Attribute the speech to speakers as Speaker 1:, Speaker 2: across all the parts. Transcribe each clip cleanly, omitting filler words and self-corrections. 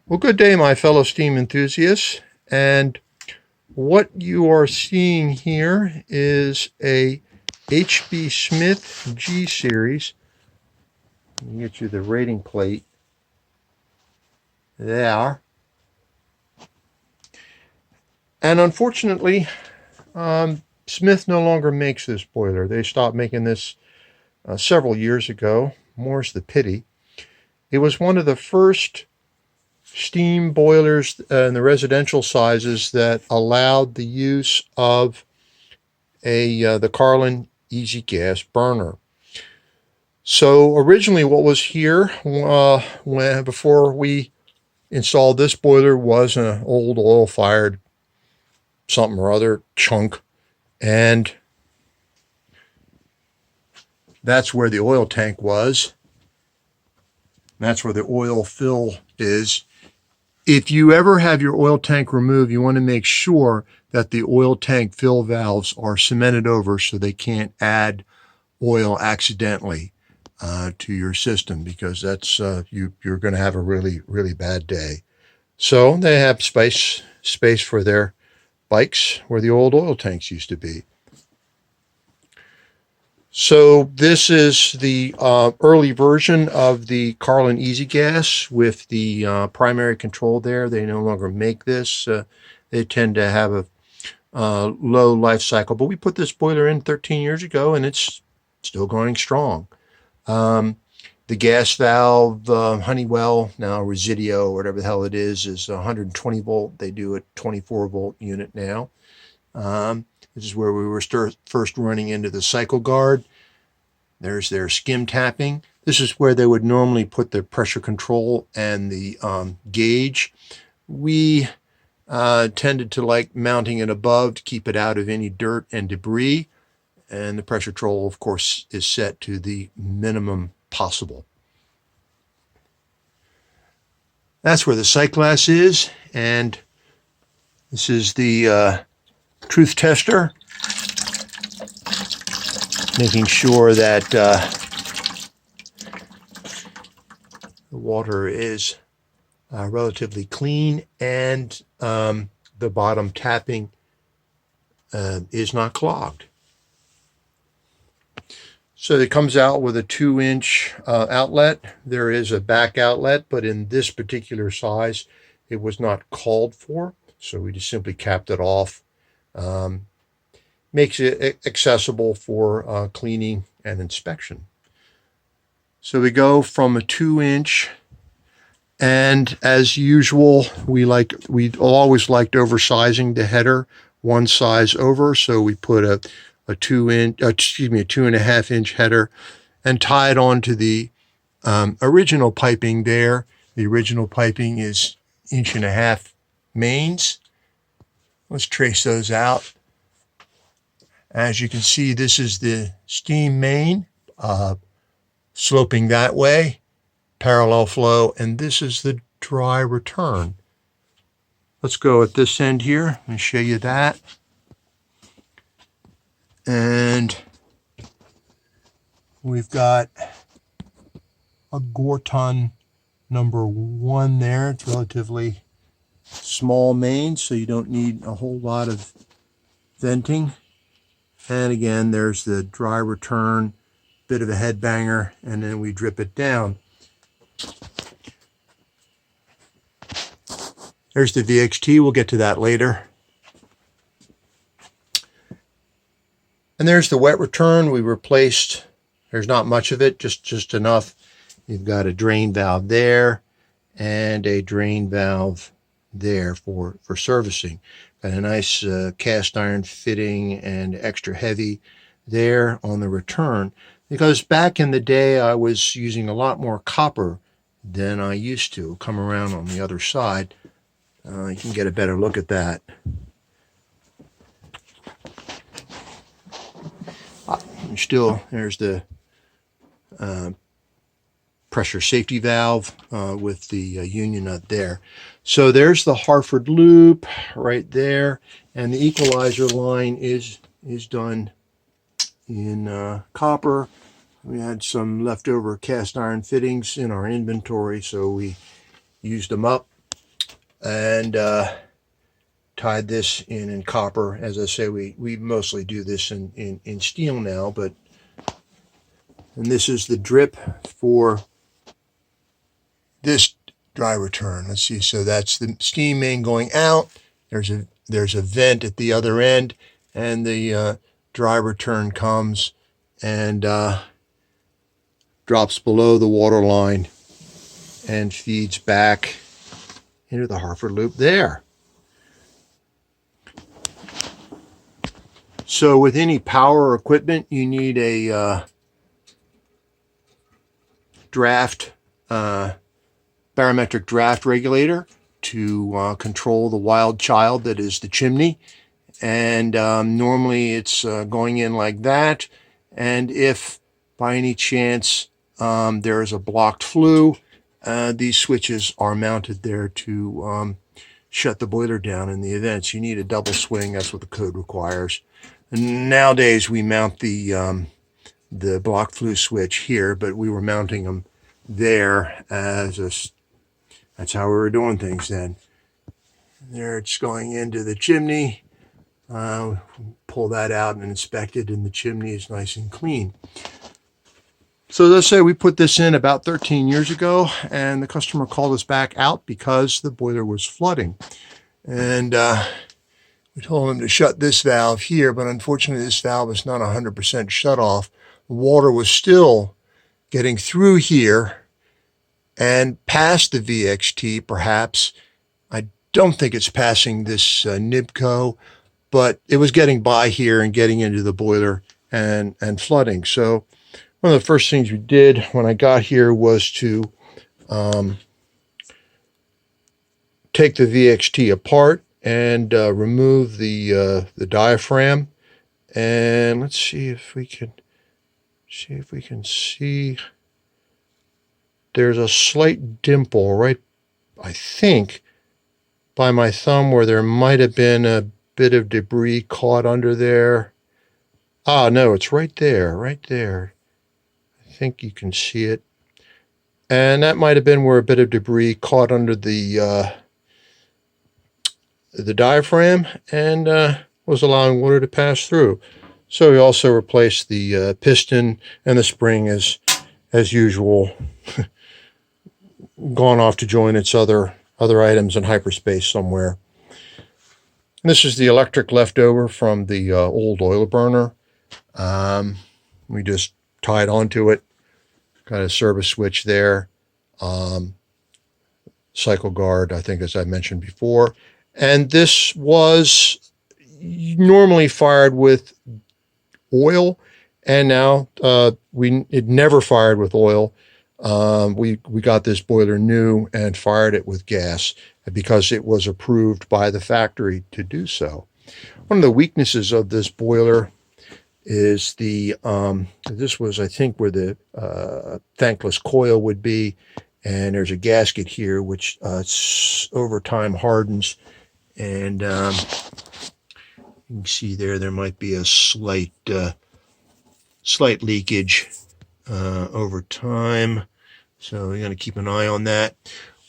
Speaker 1: Well, good day, my fellow steam enthusiasts. And what you are seeing here is a HB Smith G series. Let me get you the rating plate there. And unfortunately, Smith no longer makes this boiler. They stopped making this several years ago. More's the pity. It was one of the first steam boilers in the residential sizes that allowed the use of the Carlin easy gas burner. So originally what was here before we installed this boiler was an old oil-fired something or other chunk, and that's where the oil tank was. That's where the oil fill is. If you ever have your oil tank removed, you want to make sure that the oil tank fill valves are cemented over so they can't add oil accidentally to your system, because that's you're going to have a really bad day. So they have space for their bikes where the old oil tanks used to be. So this is the early version of the Carlin Easy Gas with the primary control there. They no longer make this. They tend to have a low life cycle, but we put this boiler in 13 years ago and it's still going strong. The gas valve, Honeywell, now Residio, whatever the hell it is 120 volt. They do a 24 volt unit now. This is where we were first running into the cycle guard. There's their skim tapping. This is where they would normally put the pressure control and the gauge. We tended to like mounting it above to keep it out of any dirt and debris. And the pressure control, of course, is set to the minimum possible. That's where the sight glass is, and this is the truth tester, making sure that the water is relatively clean and the bottom tapping is not clogged. So it comes out with a 2-inch outlet. There is a back outlet, but in this particular size, it was not called for. So we just simply capped it off. Makes it accessible for cleaning and inspection. So we go from a 2-inch, and as usual, we always liked oversizing the header one size over. So we put a 2.5-inch header and tie it onto the original piping there. The original piping is 1.5 mains. Let's trace those out. As you can see, this is the steam main, sloping that way, parallel flow, and this is the dry return. Let's go at this end here and show you that. And we've got a Gorton number 1 there. It's relatively small main, so you don't need a whole lot of venting. And again, there's the dry return, bit of a head banger, and then we drip it down. There's the VXT. We'll get to that later. And there's the wet return. We replaced, there's not much of it, just enough. You've got a drain valve there and a drain valve there for servicing. Got a nice cast iron fitting and extra heavy there on the return, because back in the day I was using a lot more copper than I used to. Come around on the other side. You can get a better look at that. Still, there's the pressure safety valve with the union nut there. So there's the Harford loop right there, and the equalizer line is done in copper. We had some leftover cast iron fittings in our inventory, so we used them up. and tied this in copper. As I say, we mostly do this in steel now, but and this is the drip for this dry return. Let's see. So that's the steam main going out. There's a vent at the other end, and the dry return comes and drops below the water line and feeds back into the Harford loop there. So with any power equipment, you need a draft, barometric draft regulator to control the wild child that is the chimney. And normally it's going in like that. And if by any chance there is a blocked flue, these switches are mounted there to shut the boiler down in the events. You need a double swing. That's what the code requires. And nowadays we mount the block flue switch here, but we were mounting them there that's how we were doing things then. There it's going into the chimney. Pull that out and inspect it, and the chimney is nice and clean. So let's say we put this in about 13 years ago, and the customer called us back out because the boiler was flooding. And we told him to shut this valve here, but unfortunately this valve is not 100% shut off. The water was still getting through here and past the VXT, perhaps. I don't think it's passing this Nibco, but it was getting by here and getting into the boiler and flooding. So one of the first things we did when I got here was to take the VXT apart and remove the diaphragm. And let's see if we can see. There's a slight dimple right, I think, by my thumb where there might have been a bit of debris caught under there. Ah, no, it's right there, right there. I think you can see it. And that might have been where a bit of debris caught under the diaphragm and was allowing water to pass through. So we also replaced the piston, and the spring is, as usual, gone off to join its other items in hyperspace somewhere. And this is the electric leftover from the old oil burner. We just tied onto it, got a service switch there, cycle guard, I think, as I mentioned before. And this was normally fired with oil, and now it never fired with oil. We got this boiler new and fired it with gas because it was approved by the factory to do so. One of the weaknesses of this boiler is this was, I think, where the tankless coil would be, and there's a gasket here which over time hardens, and you can see there might be a slight leakage over time, so we're going to keep an eye on that.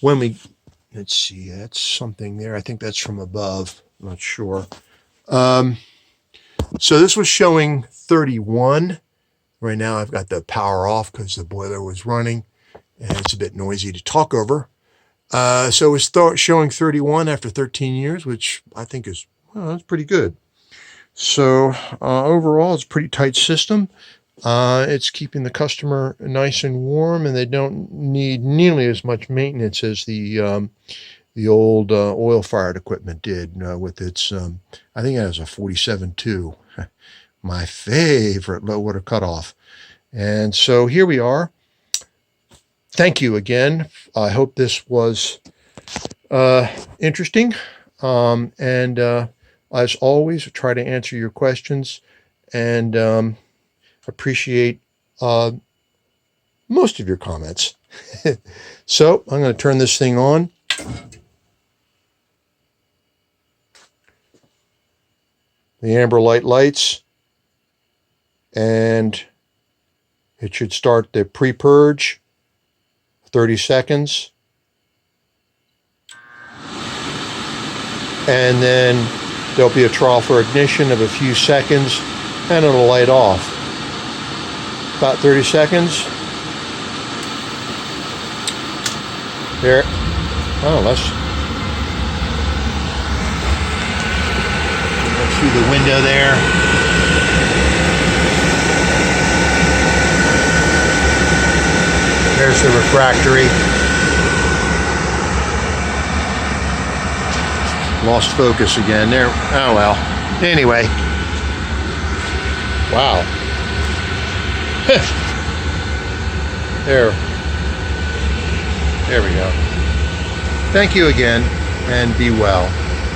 Speaker 1: Let's see, that's something there. I think that's from above. I'm not sure. So this was showing 31. Right now I've got the power off because the boiler was running, and it's a bit noisy to talk over. So it was showing 31 after 13 years, which I think is, well, that's pretty good. So overall, it's a pretty tight system. It's keeping the customer nice and warm, and they don't need nearly as much maintenance as the old oil-fired equipment did with its, I think it has a 47.2, my favorite low water cutoff. And so here we are. Thank you again. I hope this was interesting. And as always, I try to answer your questions, and appreciate most of your comments. So I'm going to turn this thing on. The amber light lights, and it should start the pre-purge, 30 seconds. and then there'll be a trial for ignition of a few seconds, and it'll light off. About 30 seconds. There. Oh, let's look through the window there. There's the refractory. Lost focus again there. Oh well. Anyway. Wow. There we go. Thank you again, and be well.